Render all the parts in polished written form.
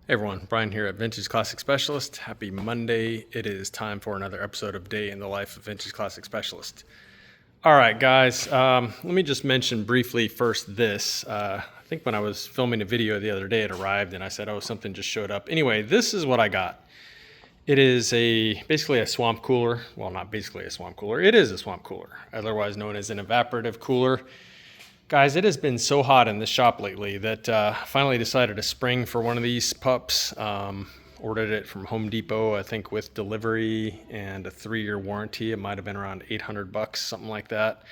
Hey everyone, Brian here at Vintage Classic Specialist. Happy Monday. It is time for another episode of Day in the Life of Vintage Classic Specialist. All right, guys, let me just mention briefly first this. I think when I was filming a video the other day, it arrived and I said, oh, something just showed up. Anyway, this is what I got. It is basically a swamp cooler. Well, not basically a swamp cooler. It is a swamp cooler, otherwise known as an evaporative cooler. Guys, it has been so hot in this shop lately that I finally decided to spring for one of these pups. Ordered it from Home Depot, I think with delivery and a 3-year warranty. It might have been around $800, something like that.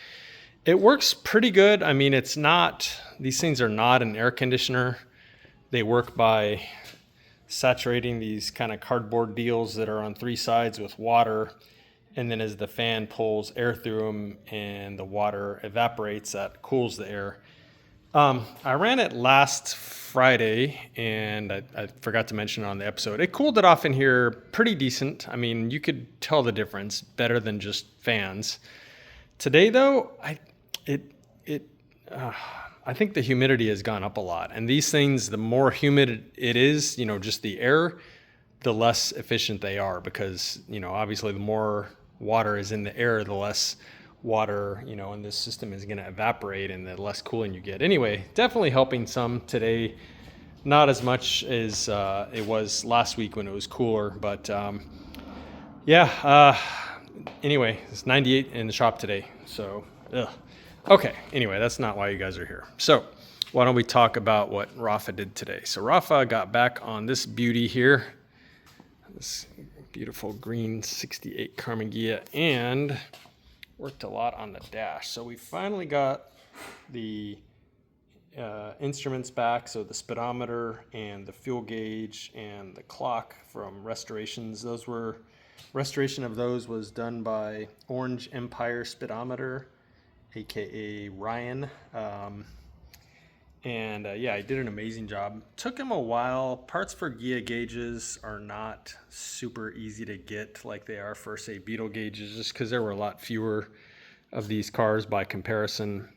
It works pretty good. I mean, these things are not an air conditioner. They work by saturating these kind of cardboard deals that are on 3 sides with water. And then as the fan pulls air through them and the water evaporates, that cools the air. I ran it last Friday, and I forgot to mention it on the episode. It cooled it off in here pretty decent. I mean, you could tell the difference, better than just fans. Today, though, I think the humidity has gone up a lot. And these things, the more humid it is, just the air, the less efficient they are because, obviously the more water is in the air, the less water, in this system is going to evaporate and the less cooling you get. Anyway, definitely helping some today. Not as much as it was last week when it was cooler, but anyway, it's 98 in the shop today. So, okay. Anyway, that's not why you guys are here. So why don't we talk about what Rafa did today? So Rafa got back on this beauty here. This beautiful green 68 Karmann Ghia, and worked a lot on the dash. So we finally got the instruments back, so the speedometer and the fuel gauge and the clock from restorations. Restoration of those was done by Orange Empire Speedometer, aka Ryan. He did an amazing job. Took him a while. Parts for Ghia gauges are not super easy to get like they are for, say, Beetle gauges, just because there were a lot fewer of these cars by comparison.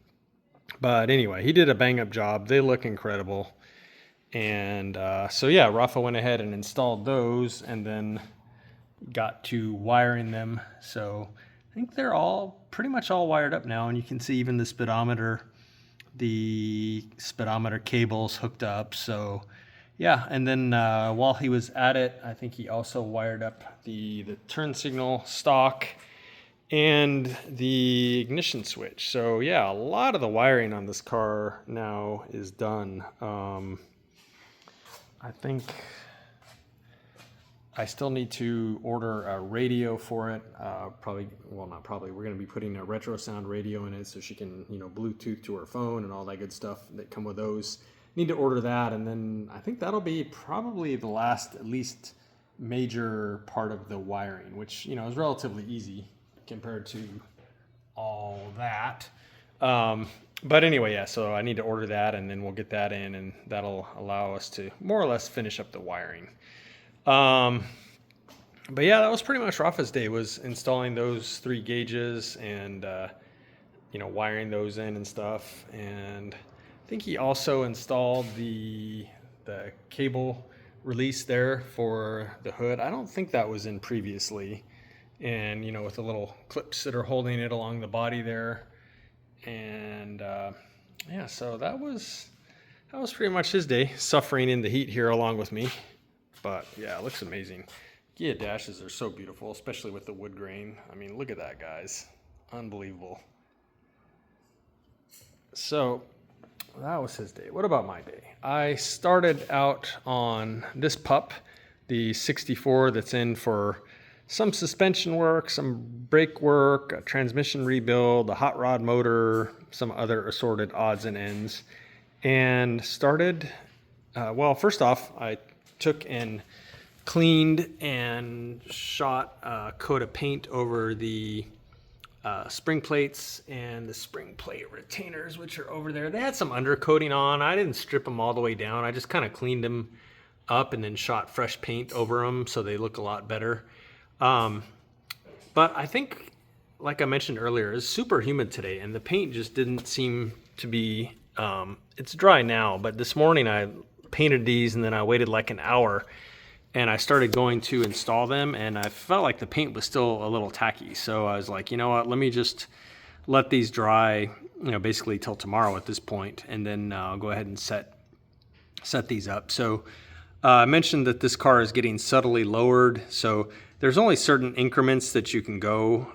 But anyway, he did a bang-up job. They look incredible. And Rafa went ahead and installed those and then got to wiring them. So I think they're pretty much all wired up now, and you can see even the speedometer cables hooked up. So yeah, and then while he was at it, I think he also wired up the turn signal stock and the ignition switch. So yeah, a lot of the wiring on this car now is done. I think I still need to order a radio for it. We're going to be putting a retro sound radio in it so she can, Bluetooth to her phone and all that good stuff that come with those. Need to order that, and then I think that'll be probably the last, at least, major part of the wiring, which, is relatively easy compared to all that. But anyway, yeah, so I need to order that, and then we'll get that in, and that'll allow us to more or less finish up the wiring. But yeah, that was pretty much Rafa's day, was installing those 3 gauges and, wiring those in and stuff. And I think he also installed the cable release there for the hood. I don't think that was in previously. And, with the little clips that are holding it along the body there. And, so that was pretty much his day, suffering in the heat here along with me. But yeah, it looks amazing. Ghia dashes are so beautiful, especially with the wood grain. I mean, look at that, guys. Unbelievable. So that was his day. What about my day? I started out on this pup, the 64, that's in for some suspension work, some brake work, a transmission rebuild, a hot rod motor, some other assorted odds and ends. And started, first off, I took and cleaned and shot a coat of paint over the spring plates and the spring plate retainers, which are over there. They had some undercoating on. I didn't strip them all the way down. I just kind of cleaned them up and then shot fresh paint over them so they look a lot better. But I think, like I mentioned earlier, it's super humid today, and the paint just didn't seem to be, it's dry now, but this morning I painted these, and then I waited like an hour, and I started going to install them, and I felt like the paint was still a little tacky. So I was like, you know what, let me just let these dry, basically till tomorrow at this point, and then I'll go ahead and set these up. So I mentioned that this car is getting subtly lowered, so there's only certain increments that you can go,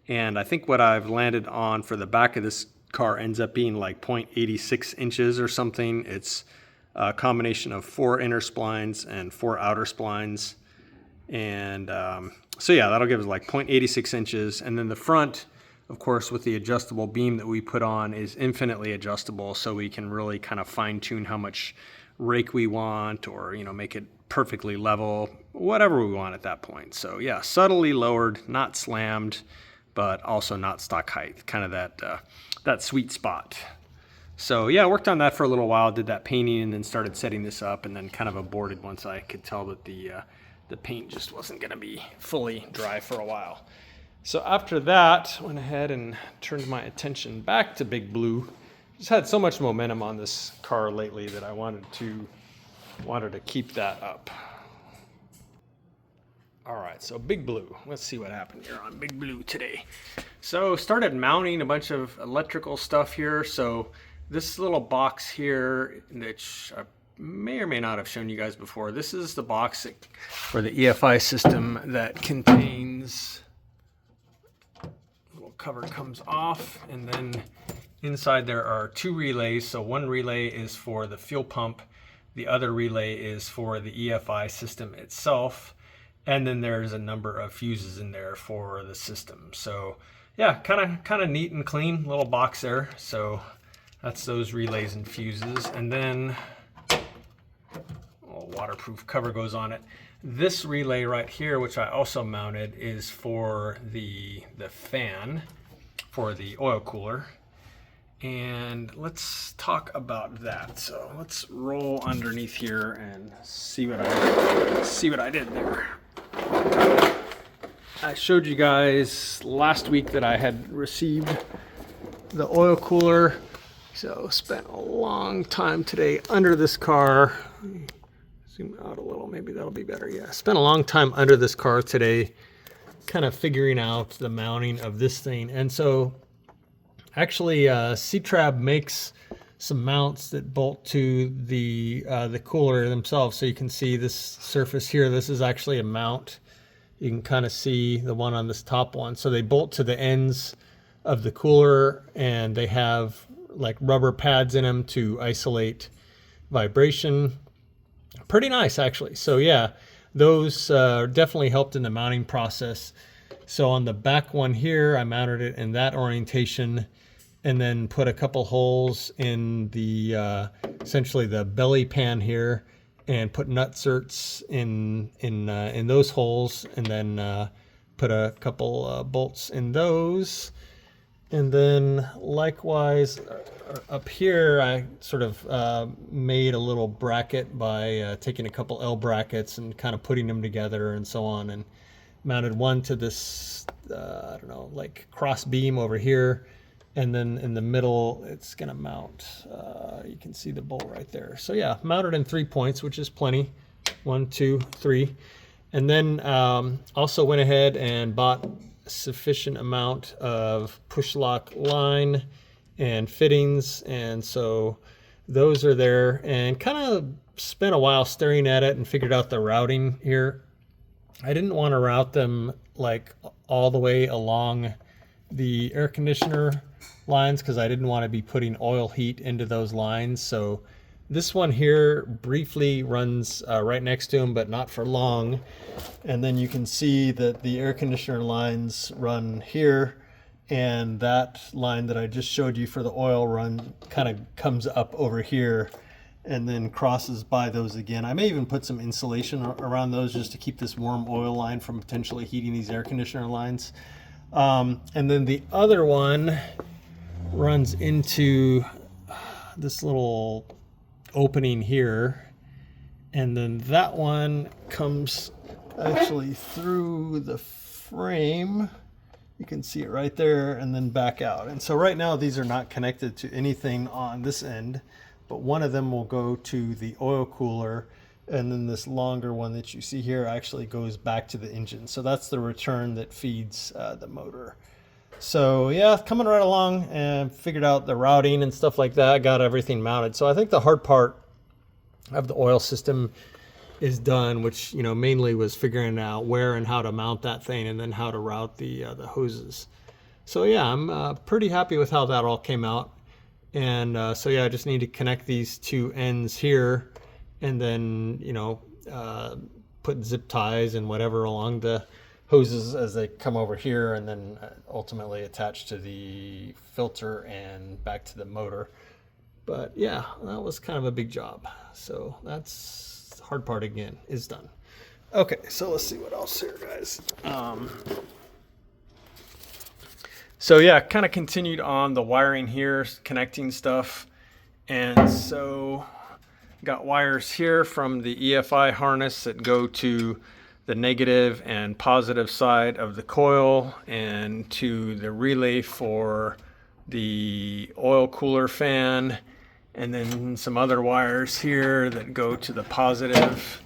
and I think what I've landed on for the back of this car ends up being like 0.86 inches or something. It's a combination of 4 inner splines and 4 outer splines, and so yeah, that'll give us like 0.86 inches. And then the front, of course, with the adjustable beam that we put on, is infinitely adjustable, so we can really kind of fine tune how much rake we want, or make it perfectly level, whatever we want at that point. So yeah, subtly lowered, not slammed, but also not stock height, kind of that sweet spot. So yeah, I worked on that for a little while, did that painting, and then started setting this up, and then kind of aborted once I could tell that the paint just wasn't going to be fully dry for a while. So after that, went ahead and turned my attention back to Big Blue. Just had so much momentum on this car lately that I wanted to keep that up. All right, so Big Blue. Let's see what happened here on Big Blue today. So started mounting a bunch of electrical stuff here. So this little box here, which I may or may not have shown you guys before, this is the box for the EFI system that contains, little cover comes off, and then inside there are 2 relays. So one relay is for the fuel pump, the other relay is for the EFI system itself, and then there's a number of fuses in there for the system. So yeah, kind of neat and clean little box there. So that's those relays and fuses, and then a waterproof cover goes on it. This relay right here, which I also mounted, is for the fan for the oil cooler. And let's talk about that. So let's roll underneath here and see what I did there. I showed you guys last week that I had received the oil cooler. So spent a long time today under this car. Zoom out a little, maybe that'll be better. Yeah, spent a long time under this car today, kind of figuring out the mounting of this thing. And so actually, C-Trab makes some mounts that bolt to the cooler themselves. So you can see this surface here. This is actually a mount. You can kind of see the one on this top one. So they bolt to the ends of the cooler, and they have like rubber pads in them to isolate vibration. Pretty nice, actually. So yeah, those definitely helped in the mounting process. So on the back one here, I mounted it in that orientation, and then put a couple holes in the essentially the belly pan here, and put nutserts in those holes, and then put a couple bolts in those. And then likewise up here, I sort of made a little bracket by taking a couple L brackets and kind of putting them together and so on, and mounted one to this, I don't know, like cross beam over here. And then in the middle, it's gonna mount, you can see the bolt right there. So yeah, mounted in 3 points, which is plenty. 1, 2, 3. And then also went ahead and bought a sufficient amount of push lock line and fittings. And so those are there, and kind of spent a while staring at it and figured out the routing here. I didn't want to route them like all the way along the air conditioner lines, because I didn't want to be putting oil heat into those lines. So this one here briefly runs right next to them, but not for long. And then you can see that the air conditioner lines run here, and that line that I just showed you for the oil run kind of comes up over here and then crosses by those again. I may even put some insulation around those just to keep this warm oil line from potentially heating these air conditioner lines. And then the other one runs into this little opening here, and then that one comes actually through the frame. You can see it right there, and then back out. And so right now these are not connected to anything on this end. but one of them will go to the oil cooler, and then this longer one that you see here actually goes back to the engine. So that's the return that feeds the motor. So yeah, coming right along, and figured out the routing and stuff like that. Got everything mounted. So I think the hard part of the oil system is done, which, you know, mainly was figuring out where and how to mount that thing, and then how to route the hoses. So yeah, I'm pretty happy with how that all came out. And so yeah, I just need to connect these two ends here, and then, you know, put zip ties and whatever along the hoses as they come over here, and then ultimately attach to the filter and back to the motor. But yeah, that was kind of a big job. So that's the hard part, again, is done. Okay, so let's see what else here, guys. So yeah, kind of continued on the wiring here, connecting stuff. And so got wires here from the EFI harness that go to the negative and positive side of the coil, and to the relay for the oil cooler fan, and then some other wires here that go to the positive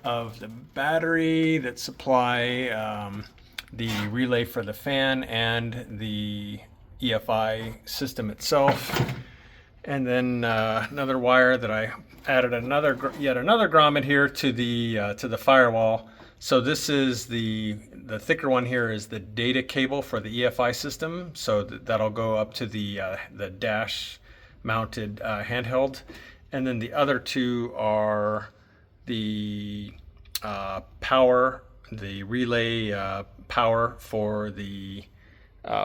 of the battery that supply the relay for the fan and the EFI system itself. And then another wire that I added yet another grommet here to the firewall. So this is the thicker one here is the data cable for the EFI system. So that'll go up to the dash mounted handheld. And then the other two are the power, the relay power for the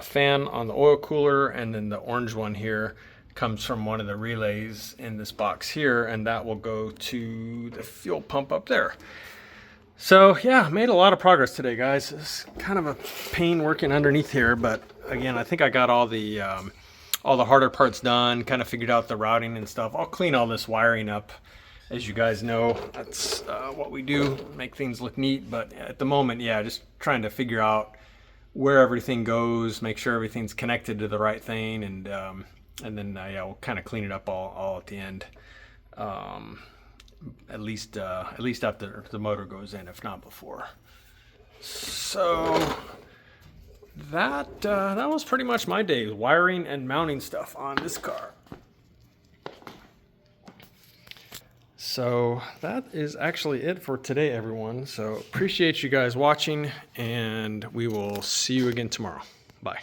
fan on the oil cooler, and then the orange one here comes from one of the relays in this box here, and that will go to the fuel pump up there. So yeah, made a lot of progress today, guys. It's kind of a pain working underneath here, but again, I think I got all the harder parts done, kind of figured out the routing and stuff. I'll clean all this wiring up. As you guys know, that's what we do, make things look neat. But at the moment, yeah, just trying to figure out where everything goes, make sure everything's connected to the right thing, and then yeah, we'll kind of clean it up all at the end. At least after the motor goes in, if not before. So that was pretty much my day, wiring and mounting stuff on this car. So that is actually it for today, everyone. So appreciate you guys watching, and we will see you again tomorrow. Bye.